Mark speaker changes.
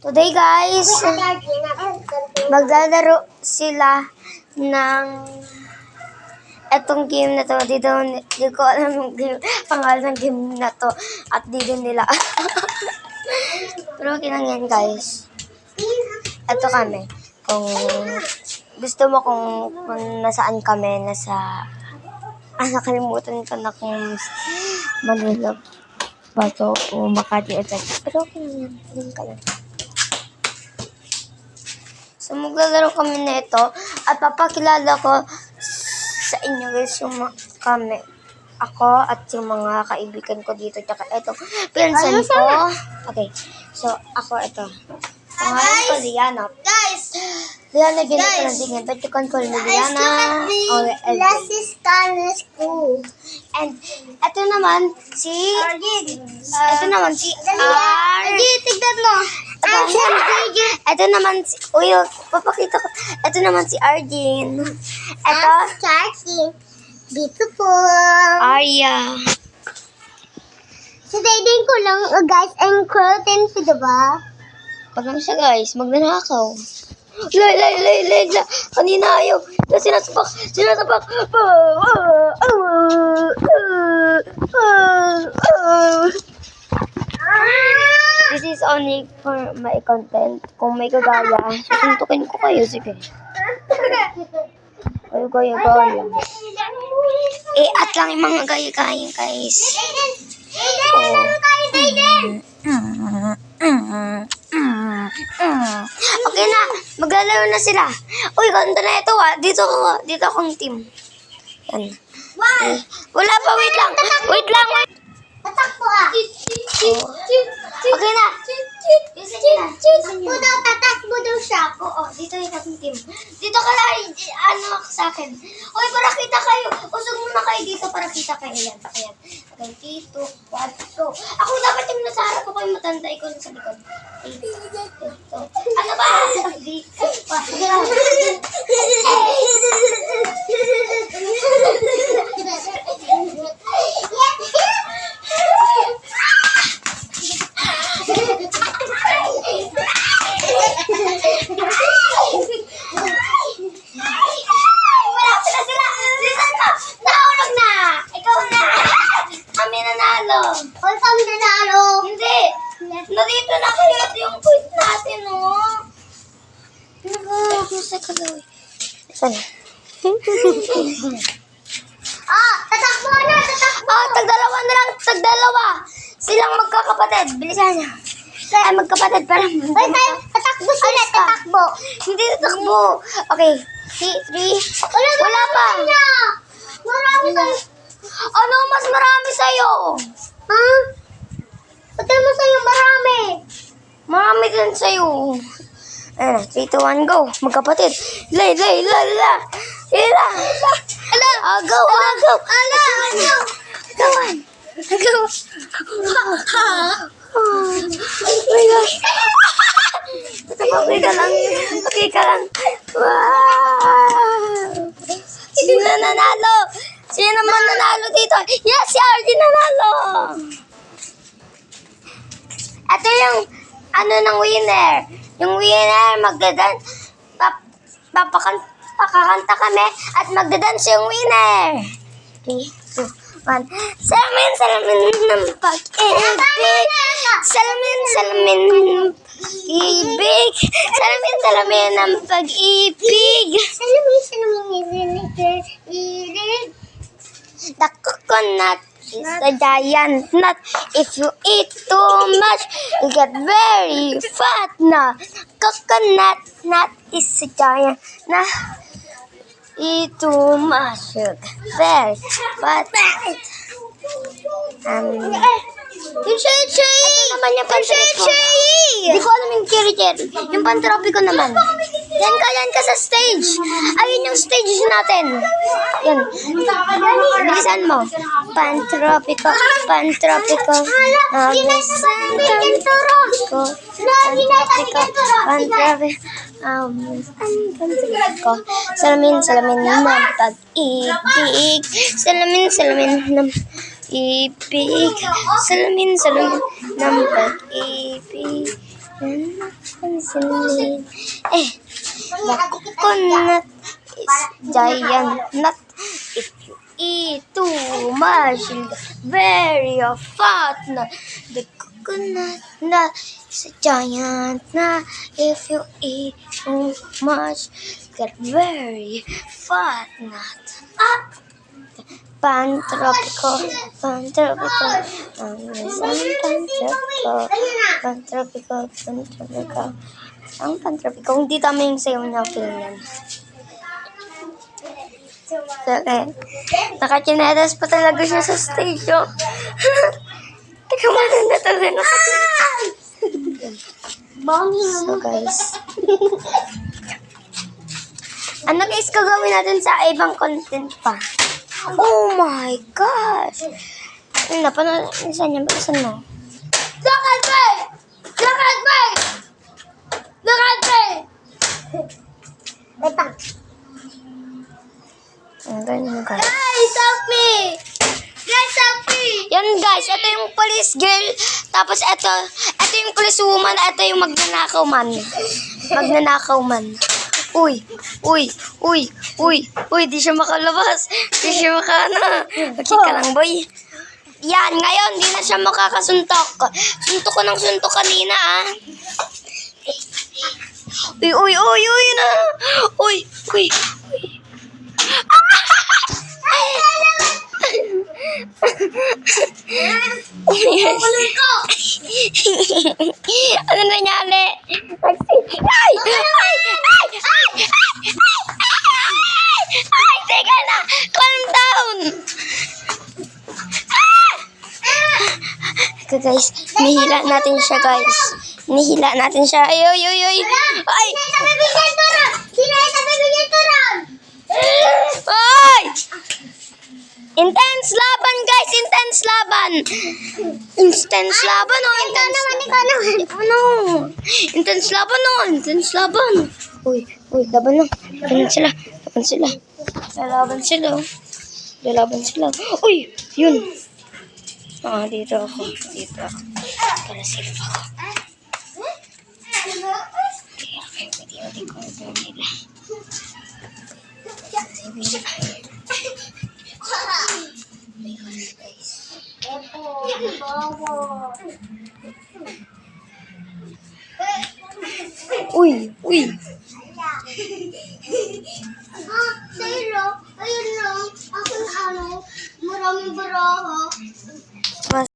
Speaker 1: Today guys, maglalaro sila ng etong game na to. Di ko alam yung pangalan ng game na to at di din nila. Pero okay lang yan guys. Eto kami. Kung gusto mo kung nasaan kami, nakalimutan ko na kung Manila ba to o Makati o Texas. Pero okay lang yan. Tingin ka lang. So, maglalaro kami na ito at papakilala ko sa inyo guys yung ako at yung mga kaibigan ko dito. Tsaka ito, pinsan ko. Okay, so ako ito. Pangalan ko Liana.
Speaker 2: Guys!
Speaker 1: Liana, binito lang din yan. But you can call me Liana.
Speaker 2: Last is Spanish school.
Speaker 1: And ito naman si
Speaker 2: Tignan mo.
Speaker 1: Ito naman si papakita ko. Ito naman si Arjin. Ito
Speaker 2: Starting. Beautiful.
Speaker 1: Arya.
Speaker 2: So, dating ko lang, guys, ang curtain si diba?
Speaker 1: Pag lang siya guys, magnanakaw. Lay. Kanina ayaw. Sinasapak. This is only for my content. Kung may kagaya, susuntukin ko kayo. Sige. Gaya. At lang yung mga gaya-gaya guys. Okay na, maglalaro na sila. Uy, ganda na ito ah. Dito akong team. Yan. Wala pa, wait lang.
Speaker 2: Tatakbo ah.
Speaker 1: Okay na.
Speaker 2: Tatakbo daw siya.
Speaker 1: Oo, dito yung ating team. Dito ka na, sa akin. Uy, para kita kayo. Usog muna kayo dito para kita kayo. Ayan. Okay, dito. Ako dapat yung nasa harap ko kayo matanda. Ikaw sa likod. Dito. Ano ba? Dito. Nandito na kayo at yung quiz natin, oh. Sana.
Speaker 2: Tatakbo na.
Speaker 1: Tagdalawa. Silang magkakapatid. Bilisan niya. Ay, magkapatid para
Speaker 2: Tatakbo sila, tatakbo.
Speaker 1: Hindi tatakbo. Okay. 3. Wala pa.
Speaker 2: Marami tayo.
Speaker 1: Ano mas marami sa'yo?
Speaker 2: Ha? Pati mo sa'yo marami.
Speaker 1: Marami din sa'yo. Ayan, 3, 2, 1, go. Magkapatid. Lay. Ila. Agaw. Go. Oh my gosh. Okay ka lang. Wow. Sino nanalo? Sino naman nanalo dito? Yes, si Arjun nanalo. Ito yung ng winner. Yung winner pakakanta kami at magdadance yung winner. 3, 2, 1. Salamin ng pag-ibig. Salamin ibig. Salamin ng pag-ibig.
Speaker 2: Salamin ibig.
Speaker 1: The coconut is a giant nut. If you eat too much, you get very fat. Na coconut nut is a giant nut. Eat too much, you get very fat.
Speaker 2: Yung cherry.
Speaker 1: Ito naman yung pantropiko. Hindi ko alam yung cherry. Yung pantropiko naman. Yan ka sa stage. Ayun yung stage natin. Yan. Bilisan mo. Pantropiko. Pantropiko. Salamin ng pag-ibig. Salamin ng ibig. Salamin ng pag-ibig. Penicillin. The coconut is giant nut. If you eat too much, you'll get very fat nut. The coconut nut is a giant nut. If you eat too much, you'll get very fat nut. Pantropico, pantropico, pantropico. Ang pantropico, hindi tama yung sayo niya, Pilman. Okay. Nakachinetas pa talaga siya sa stage, oh. Teka, manan na talaga. So, guys. Ano guys, gagawin natin sa ibang content pa? Oh my gosh! Ano na, paano, saan yan? Saan mo?
Speaker 2: Look at me! Look at me! Look at me! Wait lang.
Speaker 1: Ang ganyan, guys.
Speaker 2: Guys, help me! Guys, help me!
Speaker 1: Yan guys, ito yung police girl. Tapos ito yung police woman. Ito yung magnanakaw man. Magnanakaw man. Uy, di siya makalabas. Di siya Okay ka lang, boy. Yan, ngayon, di na siya makakasuntok. Suntok ko ng suntok kanina, ah. Uy na. Uy. Ano nangyari? Ay! Teka na! Calm down! Okay, guys, nihila natin siya, guys. Nihila natin siya. Ay! Ay! Intense laban, guys! Intense laban! Intense laban, oh! Intense laban! Uy, laban na. Lalaban sila. Uy, yun. Dito ako. Para safe ako. Okay, pwede ko nila. Uy.
Speaker 2: Sa'yo, ayun lang. Ako na maraming baraha.